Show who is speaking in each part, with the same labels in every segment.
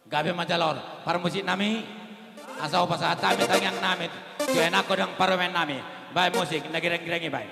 Speaker 1: Gabi majalor, para musik nami, asal pasal tamit yang namit, kena kodang parmen nami, baik musik, negeri-negeri baik.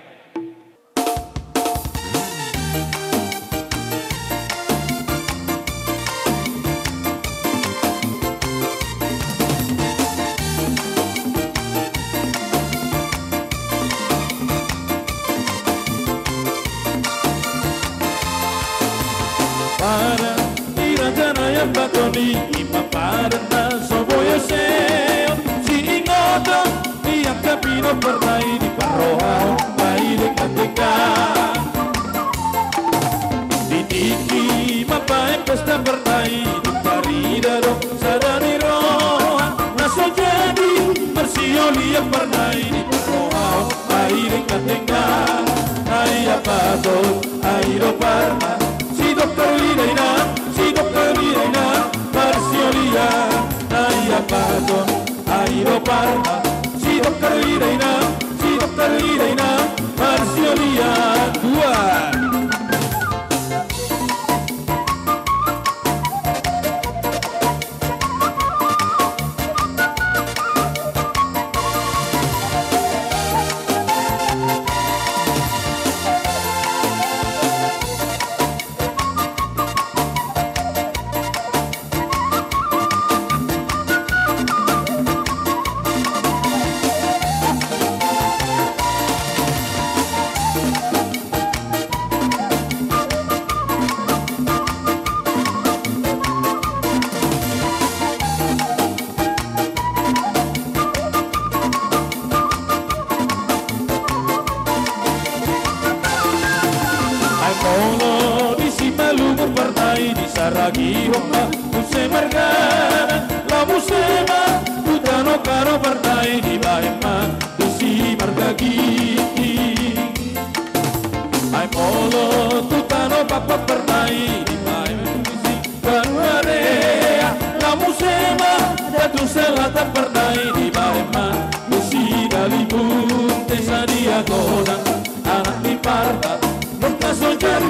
Speaker 2: Para irajana yang batoni ipaparana soboyo seo si ingoto ni ang kapino pernai di paroha baile katika di tiki mapae pesta pernai di paridaro sadaniro naso jadi bersioli yang pernai di paroha baile katika ai apato ai do parma Dokter Lirena, Marciolia, Naya Pato, Airo Parma, si Dokter Lirena, Marciolia, dua. Saragi Roma, Muse Margana, la Musema, Putano Caro Partai di Baema, Dusi Margagi. Ai Molo, Tutano Papa Partai di Baema, Dusi Baruarea, la Musema, Datu Selata Partai di Baema, Dusi Dalibunte Sadia Godang, anak di Parta, Nunca Soljari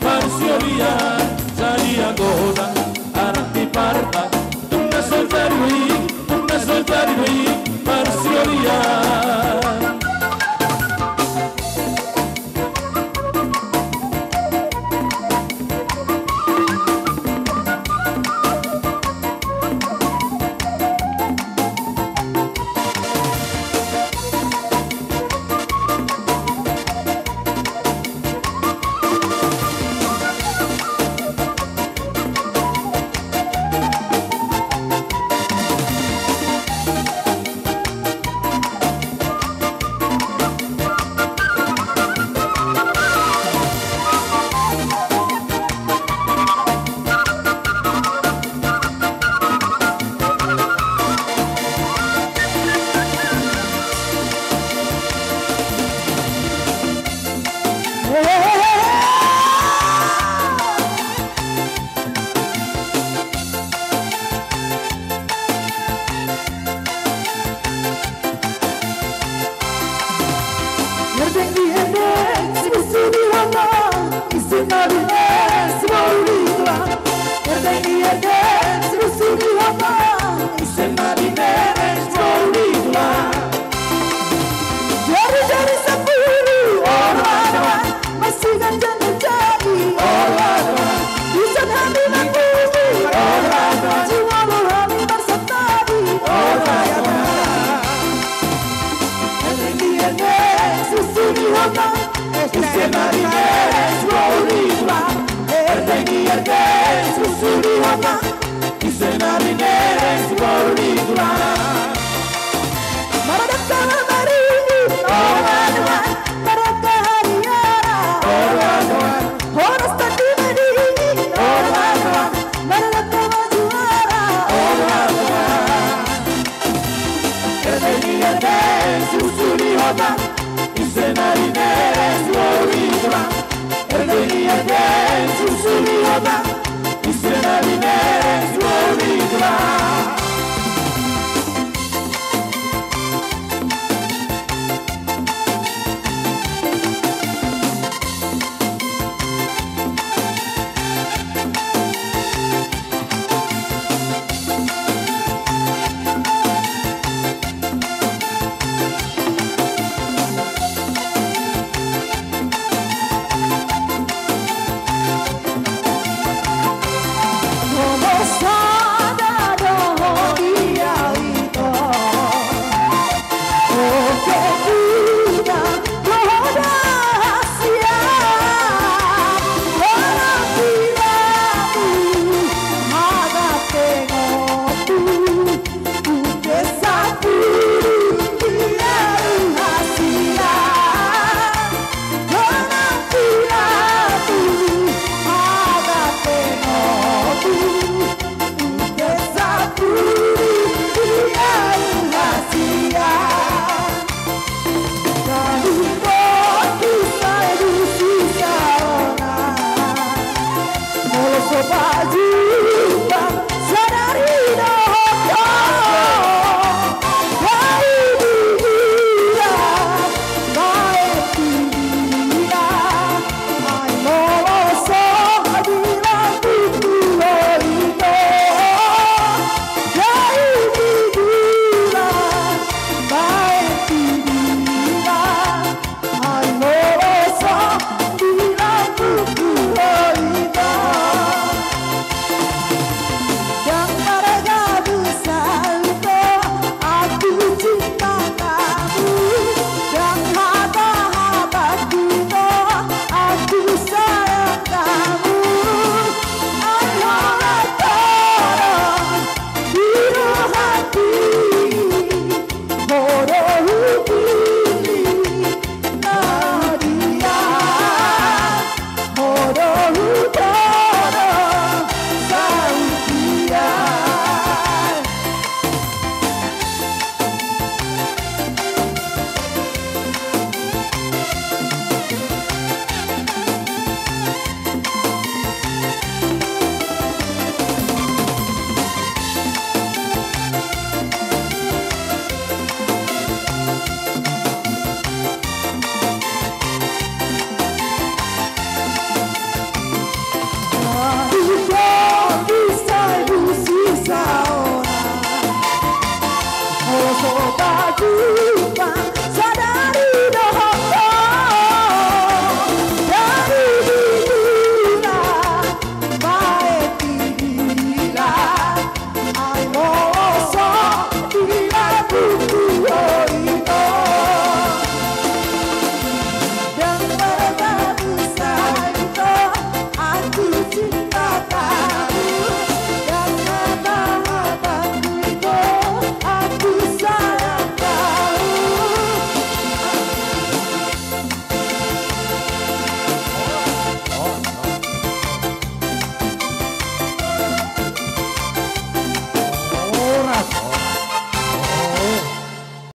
Speaker 2: Marciolia, Saria Goda, anak di Parta, Nunca Soljari Marciolia.
Speaker 3: Aziz